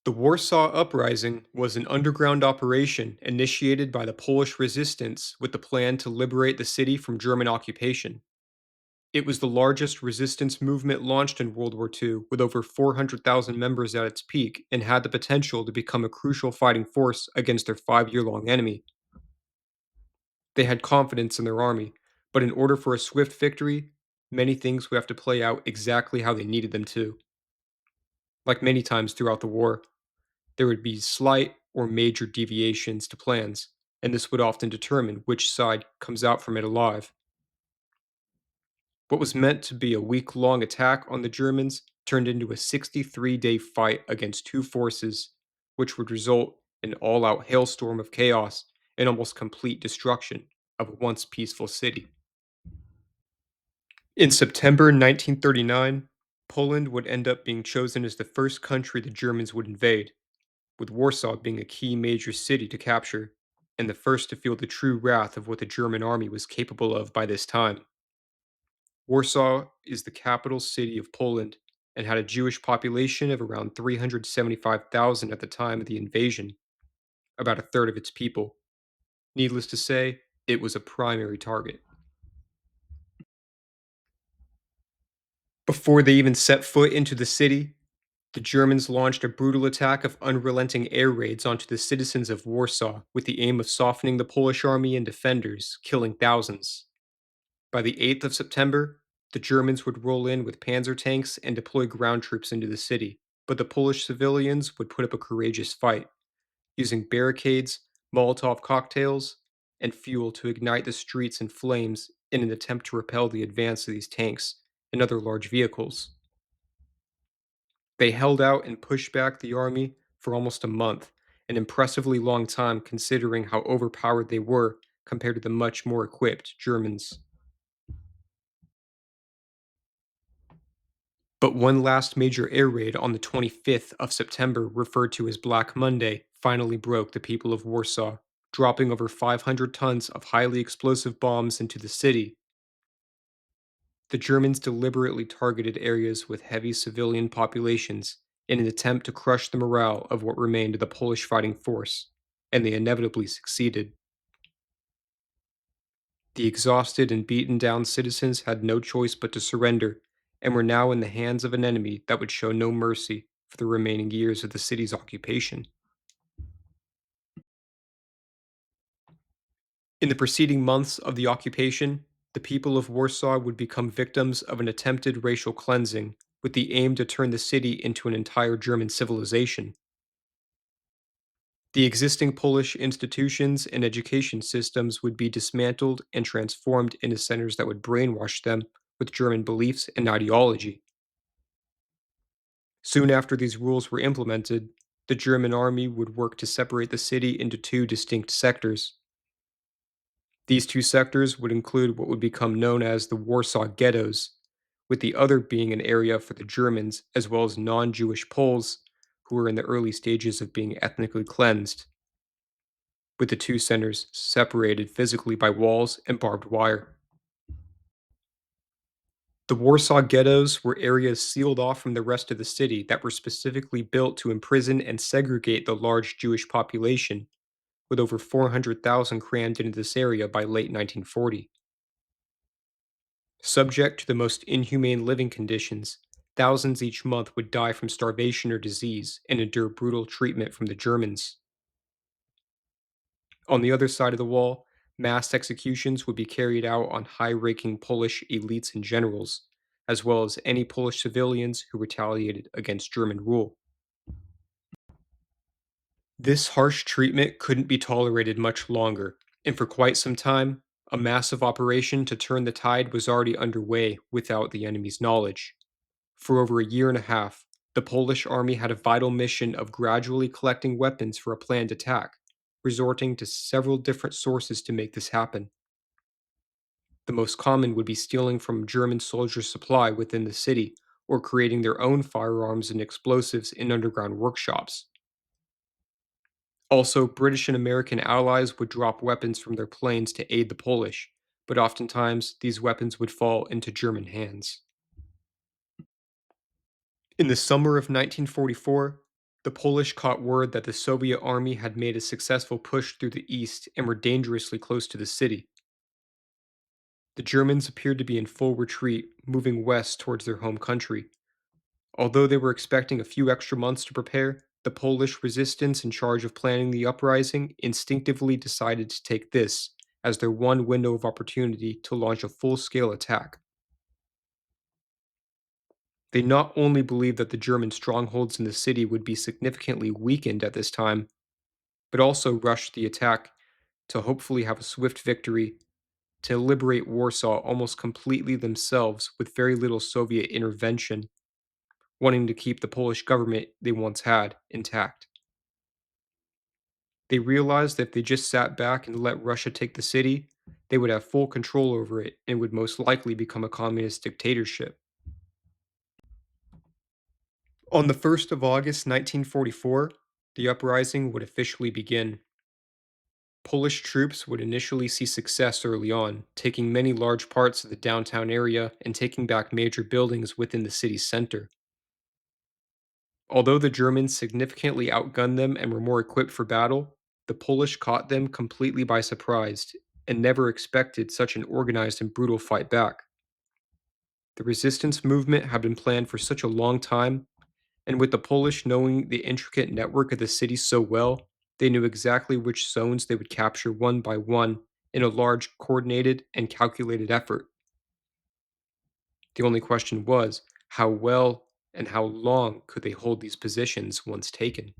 The Warsaw Uprising was an underground operation initiated by the Polish resistance with the plan to liberate the city from German occupation. It was the largest resistance movement launched in World War II, with over 400,000 members at its peak, and had the potential to become a crucial fighting force against their 5 year long enemy. They had confidence in their army, but in order for a swift victory, many things would have to play out exactly how they needed them to. Like many times throughout the war, there would be slight or major deviations to plans, and this would often determine which side comes out from it alive. What was meant to be a week long attack on the Germans turned into a 63-day fight against two forces, which would result in an all out hailstorm of chaos and almost complete destruction of a once peaceful city. In September 1939, Poland would end up being chosen as the first country the Germans would invade, with Warsaw being a key major city to capture, and the first to feel the true wrath of what the German army was capable of by this time. Warsaw is the capital city of Poland and had a Jewish population of around 375,000 at the time of the invasion, about a third of its people. Needless to say, it was a primary target. Before they even set foot into the city, the Germans launched a brutal attack of unrelenting air raids onto the citizens of Warsaw with the aim of softening the Polish army and defenders, killing thousands. By the 8th of September, the Germans would roll in with panzer tanks and deploy ground troops into the city, but the Polish civilians would put up a courageous fight, using barricades, Molotov cocktails, and fuel to ignite the streets in flames in an attempt to repel the advance of these tanks and other large vehicles. They held out and pushed back the army for almost a month, an impressively long time considering how overpowered they were compared to the much more equipped Germans. But one last major air raid on the 25th of September, referred to as Black Monday, finally broke the people of Warsaw, dropping over 500 tons of highly explosive bombs into the city. The Germans deliberately targeted areas with heavy civilian populations in an attempt to crush the morale of what remained of the Polish fighting force, and they inevitably succeeded. The exhausted and beaten down citizens had no choice but to surrender, and were now in the hands of an enemy that would show no mercy for the remaining years of the city's occupation. In the preceding months of the occupation, the people of Warsaw would become victims of an attempted racial cleansing with the aim to turn the city into an entire German civilization. The existing Polish institutions and education systems would be dismantled and transformed into centers that would brainwash them with German beliefs and ideology. Soon after these rules were implemented, the German army would work to separate the city into two distinct sectors. These two sectors would include what would become known as the Warsaw Ghettos, with the other being an area for the Germans as well as non Jewish Poles who were in the early stages of being ethnically cleansed, with the two centers separated physically by walls and barbed wire. The Warsaw Ghettos were areas sealed off from the rest of the city that were specifically built to imprison and segregate the large Jewish population, with over 400,000 crammed into this area by late 1940. Subject to the most inhumane living conditions, thousands each month would die from starvation or disease and endure brutal treatment from the Germans. On the other side of the wall, mass executions would be carried out on high ranking Polish elites and generals, as well as any Polish civilians who retaliated against German rule. This harsh treatment couldn't be tolerated much longer, and for quite some time, a massive operation to turn the tide was already underway without the enemy's knowledge. For over a year and a half, the Polish army had a vital mission of gradually collecting weapons for a planned attack, resorting to several different sources to make this happen. The most common would be stealing from German soldiers' supply within the city or creating their own firearms and explosives in underground workshops. Also, British and American allies would drop weapons from their planes to aid the Polish, but oftentimes these weapons would fall into German hands. In the summer of 1944, The Polish caught word that the Soviet army had made a successful push through the east and were dangerously close to the city. The Germans appeared to be in full retreat, moving west towards their home country. Although they were expecting a few extra months to prepare, the Polish resistance in charge of planning the uprising instinctively decided to take this as their one window of opportunity to launch a full scale attack. They not only believed that the German strongholds in the city would be significantly weakened at this time, but also rushed the attack to hopefully have a swift victory to liberate Warsaw almost completely themselves with very little Soviet intervention, wanting to keep the Polish government they once had intact. They realized that if they just sat back and let Russia take the city, they would have full control over it and would most likely become a communist dictatorship. On the 1st of August 1944, the uprising would officially begin. Polish troops would initially see success early on, taking many large parts of the downtown area and taking back major buildings within the city's center. Although the Germans significantly outgunned them and were more equipped for battle, the Polish caught them completely by surprise and never expected such an organized and brutal fight back. The resistance movement had been planned for such a long time, and with the Polish knowing the intricate network of the city so well, they knew exactly which zones they would capture one by one in a large, coordinated, and calculated effort. The only question was how well and how long could they hold these positions once taken?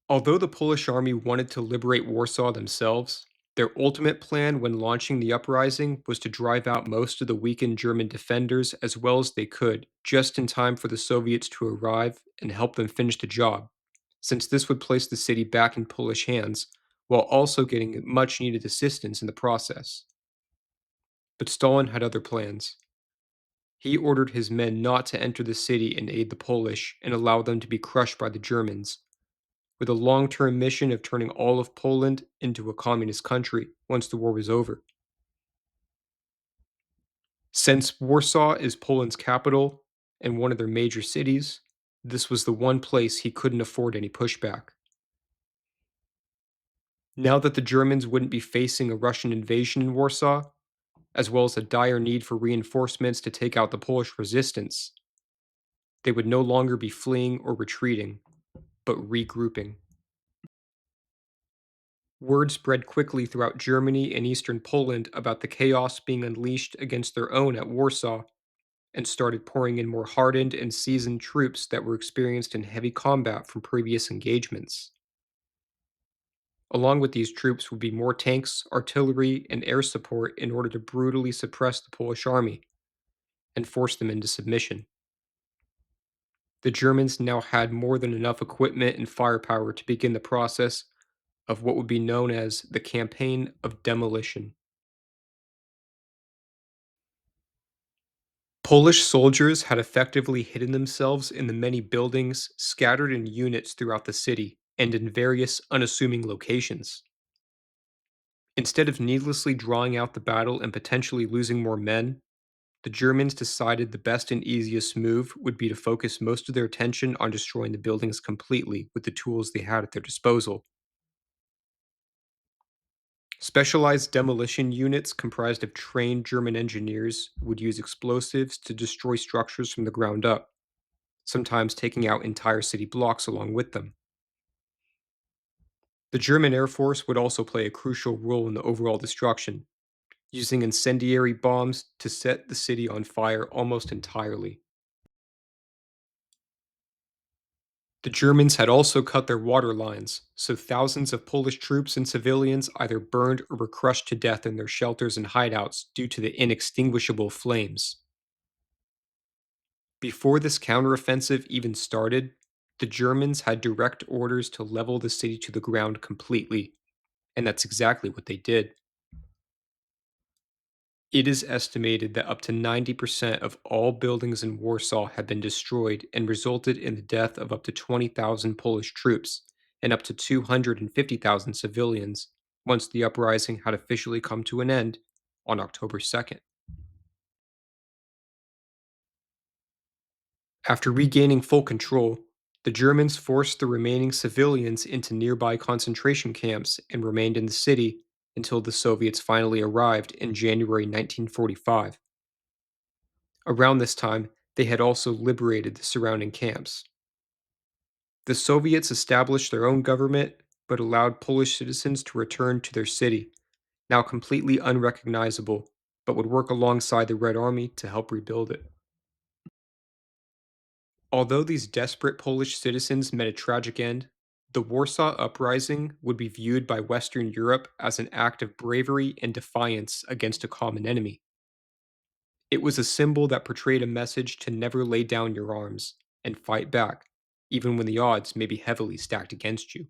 Although the Polish army wanted to liberate Warsaw themselves, their ultimate plan when launching the uprising was to drive out most of the weakened German defenders as well as they could, just in time for the Soviets to arrive and help them finish the job, since this would place the city back in Polish hands while also getting much needed assistance in the process. But Stalin had other plans. He ordered his men not to enter the city and aid the Polish and allow them to be crushed by the Germans, with a long term mission of turning all of Poland into a communist country once the war was over. Since Warsaw is Poland's capital and one of their major cities, this was the one place he couldn't afford any pushback. Now that the Germans wouldn't be facing a Russian invasion in Warsaw, as well as a dire need for reinforcements to take out the Polish resistance, they would no longer be fleeing or retreating, but regrouping. Word spread quickly throughout Germany and eastern Poland about the chaos being unleashed against their own at Warsaw, and started pouring in more hardened and seasoned troops that were experienced in heavy combat from previous engagements. Along with these troops would be more tanks, artillery, and air support in order to brutally suppress the Polish army and force them into submission. The Germans now had more than enough equipment and firepower to begin the process of what would be known as the Campaign of Demolition. Polish soldiers had effectively hidden themselves in the many buildings scattered in units throughout the city and in various unassuming locations. Instead of needlessly drawing out the battle and potentially losing more men, the Germans decided the best and easiest move would be to focus most of their attention on destroying the buildings completely with the tools they had at their disposal. Specialized demolition units comprised of trained German engineers would use explosives to destroy structures from the ground up, sometimes taking out entire city blocks along with them. The German Air Force would also play a crucial role in the overall destruction, using incendiary bombs to set the city on fire almost entirely. The Germans had also cut their water lines, so thousands of Polish troops and civilians either burned or were crushed to death in their shelters and hideouts due to the inextinguishable flames. Before this counteroffensive even started, the Germans had direct orders to level the city to the ground completely, and that's exactly what they did. It is estimated that up to 90% of all buildings in Warsaw had been destroyed and resulted in the death of up to 20,000 Polish troops and up to 250,000 civilians once the uprising had officially come to an end on October 2nd. After regaining full control, The Germans forced the remaining civilians into nearby concentration camps and remained in the city until the Soviets finally arrived in January 1945. Around this time, they had also liberated the surrounding camps. The Soviets established their own government but allowed Polish citizens to return to their city, now completely unrecognizable, but would work alongside the Red Army to help rebuild it. Although these desperate Polish citizens met a tragic end, the Warsaw Uprising would be viewed by Western Europe as an act of bravery and defiance against a common enemy. It was a symbol that portrayed a message to never lay down your arms and fight back, even when the odds may be heavily stacked against you.